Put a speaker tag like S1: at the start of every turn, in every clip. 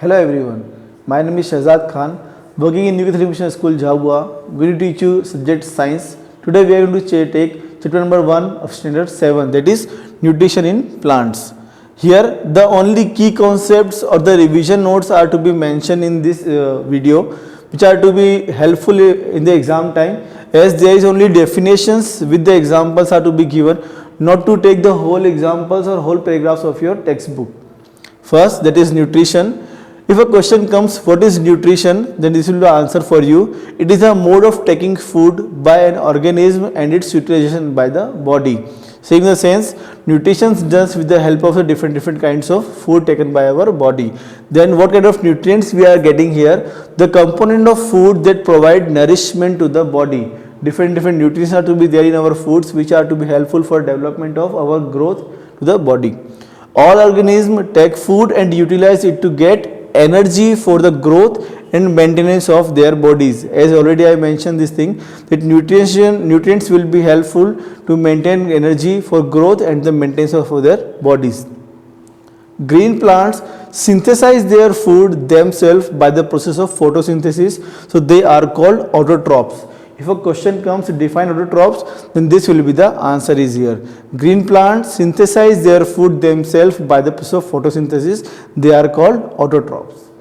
S1: Hello everyone, my name is Shahzad Khan, working in New Catholic Mission School, Jhabua. We will teach you subject science. Today we are going to take chapter number 1 of standard 7, that is nutrition in plants. Here the only key concepts or the revision notes are to be mentioned in this video, which are to be helpful in the exam time, as there is only definitions with the examples are to be given, not to take the whole examples or whole paragraphs of your textbook. First, that is nutrition. If a question comes, what is nutrition, then this will be the answer for you. It is a mode of taking food by an organism and its utilization by the body. So in the sense, nutrition is done with the help of the different kinds of food taken by our body. Then what kind of nutrients we are getting here? The component of food that provide nourishment to the body. Different nutrients are to be there in our foods, which are to be helpful for development of our growth to the body. All organisms take food and utilize it to get energy for the growth and maintenance of their bodies. As already I mentioned this thing, that nutrients will be helpful to maintain energy for growth and the maintenance of their bodies. Green plants synthesize their food themselves by the process of photosynthesis, so they are called autotrophs. If a question comes to define autotrophs, then this will be the answer is here. Green plants synthesize their food themselves by the process of photosynthesis. They are called autotrophs.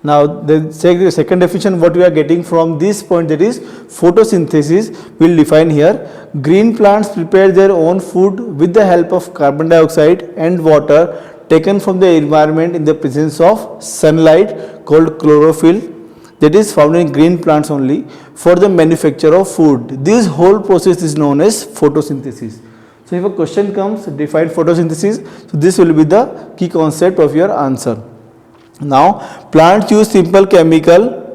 S1: Now the second definition what we are getting from this point, that is photosynthesis, will define here. Green plants prepare their own food with the help of carbon dioxide and water taken from the environment in the presence of sunlight, called chlorophyll, that is found in green plants only, for the manufacture of food. This whole process is known as photosynthesis. So if a question comes, define photosynthesis, so this will be the key concept of your answer. Now plants use simple chemical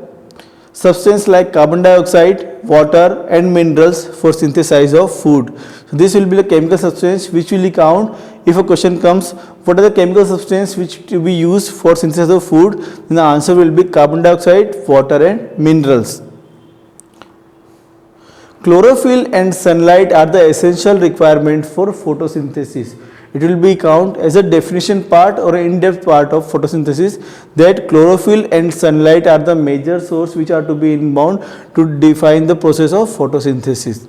S1: substance like carbon dioxide, water and minerals for synthesis of food. So this will be the chemical substance which will count. If a question comes, what are the chemical substances which to be used for synthesis of food, then the answer will be carbon dioxide, water and minerals. Chlorophyll and sunlight are the essential requirement for photosynthesis. It will be count as a definition part or an in-depth part of photosynthesis, that chlorophyll and sunlight are the major source which are to be inbound to define the process of photosynthesis.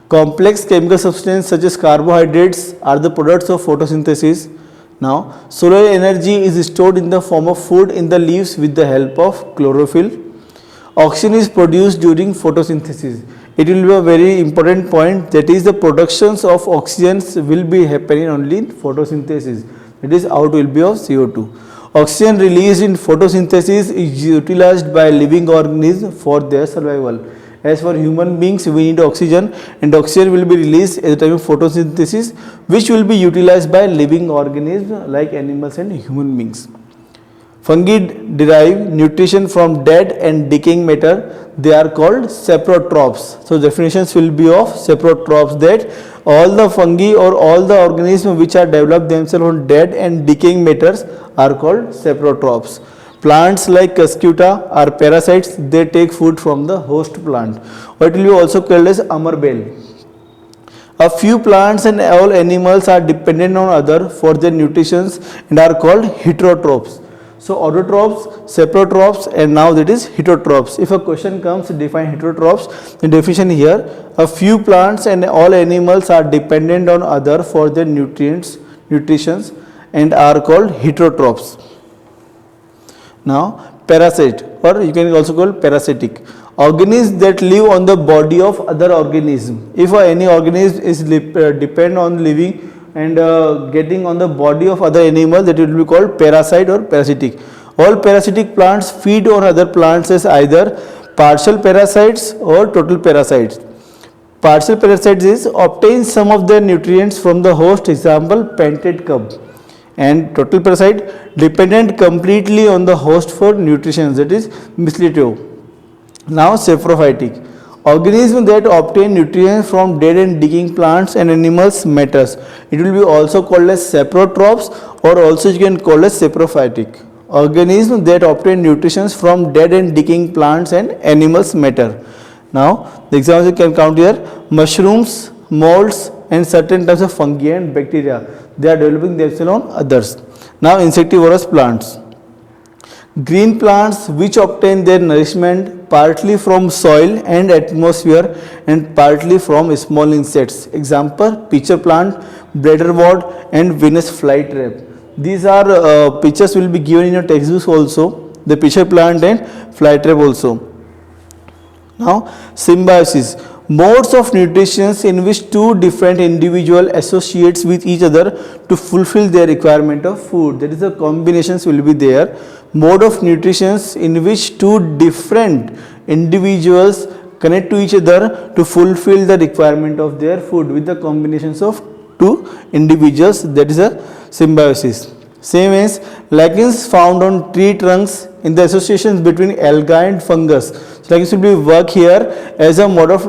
S1: Complex chemical substances such as carbohydrates are the products of photosynthesis. Now solar energy is stored in the form of food in the leaves with the help of chlorophyll. Oxygen is produced during photosynthesis. It will be a very important point, that is the productions of oxygen will be happening only in photosynthesis, that is out will be of CO2. Oxygen released in photosynthesis is utilized by living organisms for their survival. As for human beings, we need oxygen, and oxygen will be released at the time of photosynthesis, which will be utilized by living organisms like animals and human beings. Fungi derive nutrition from dead and decaying matter. They are called saprotrophs. So definitions will be of saprotrophs, that all the fungi or all the organisms which are developed themselves on dead and decaying matters are called saprotrophs. Plants like Cuscuta are parasites. They take food from the host plant, or it will be also called as amorbale. A few plants and all animals are dependent on other for their nutrition and are called heterotrophs. So autotrophs, saprotrophs, and now that is heterotrophs. If a question comes, define heterotrophs, the definition here: a few plants and all animals are dependent on other for their nutrition and are called heterotrophs. Now parasite, or you can also call parasitic, organisms that live on the body of other organism. If any organism is depend on living and getting on the body of other animal, that will be called parasite or parasitic. All parasitic plants feed on other plants as either partial parasites or total parasites. Partial parasites is obtain some of their nutrients from the host, example painted cup, and total parasite dependent completely on the host for nutrition, that is mistletoe. Now saprophytic, organisms that obtain nutrients from dead and decaying plants and animals matters. It will be also called as saprotrophs, or also you can call as saprophytic. Organisms that obtain nutrition from dead and decaying plants and animals matter. Now the examples you can count here: mushrooms, molds, and certain types of fungi and bacteria. They are developing themselves on others. Now insectivorous plants. Green plants which obtain their nourishment partly from soil and atmosphere and partly from small insects. Example, pitcher plant, bladderwort and Venus flytrap. These are pictures will be given in your textbooks also, the pitcher plant and flytrap also. Now, symbiosis. Modes of nutrition in which two different individual associates with each other to fulfill their requirement of food. That is, the combinations will be there. Mode of nutrition in which two different individuals connect to each other to fulfill the requirement of their food with the combinations of two individuals. That is a symbiosis. Same as lichens found on tree trunks in the associations between alga and fungus. So lichens will be work here as a mode of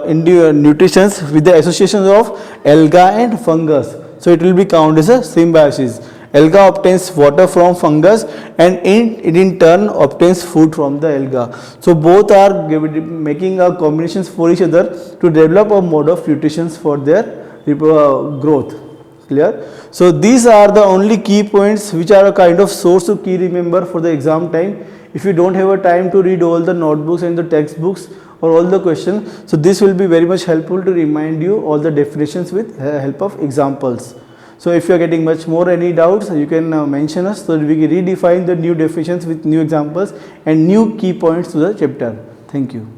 S1: nutrition with the associations of alga and fungus. So it will be counted as a symbiosis. Alga obtains water from fungus and it in turn obtains food from the alga. So both are making a combinations for each other to develop a mode of nutrition for their growth. Clear? So these are the only key points which are a kind of source to key remember for the exam time. If you don't have a time to read all the notebooks and the textbooks or all the questions, so this will be very much helpful to remind you all the definitions with help of examples. So if you are getting much more any doubts, you can mention us so that we can redefine the new definitions with new examples and new key points to the chapter. Thank you.